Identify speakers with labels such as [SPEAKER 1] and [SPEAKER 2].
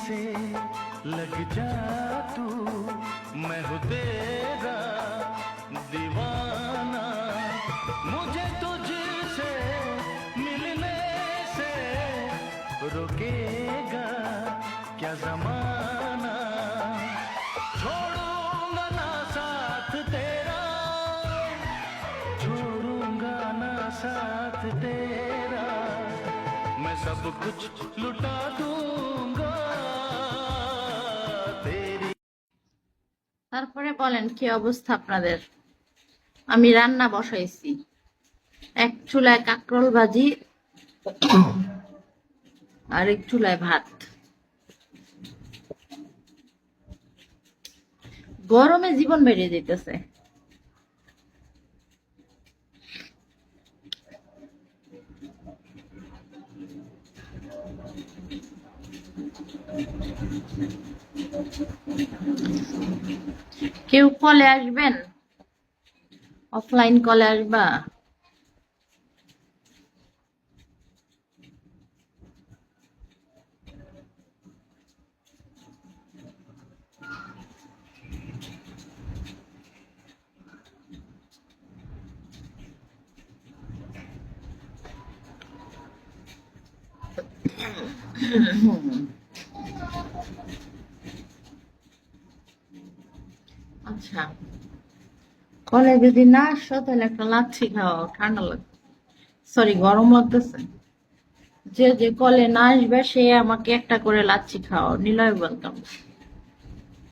[SPEAKER 1] से लग जा तू, मैं हूँ तेरा दीवाना, मुझे तुझसे मिलने से रोकेगा क्या जमाना, छोड़ूंगा ना साथ तेरा, छोड़ूंगा ना साथ तेरा, मैं सब कुछ लुटा दूंगा तेरी।
[SPEAKER 2] তারপরে বলেন কি অবস্থা আপনাদের? আমি রান্না বসাইছি, এক চুলায় কাঁকরোল ভাজি আর এক চুলায় ভাত। গরমে জীবন বেরিয়ে যেতেছে। কেউ কলে আসবেন? অফলাইন কলে আসবা? আচ্ছা, কলে যদি না আসো তাহলে একটা লাচ্ছি খাও, ঠান্ডা লাগবে, সরি গরম লাগতেছে। যে যে কলে না আসবে সে আমাকে একটা করে লাচ্ছি খাও, নিলয় ওয়েলকাম।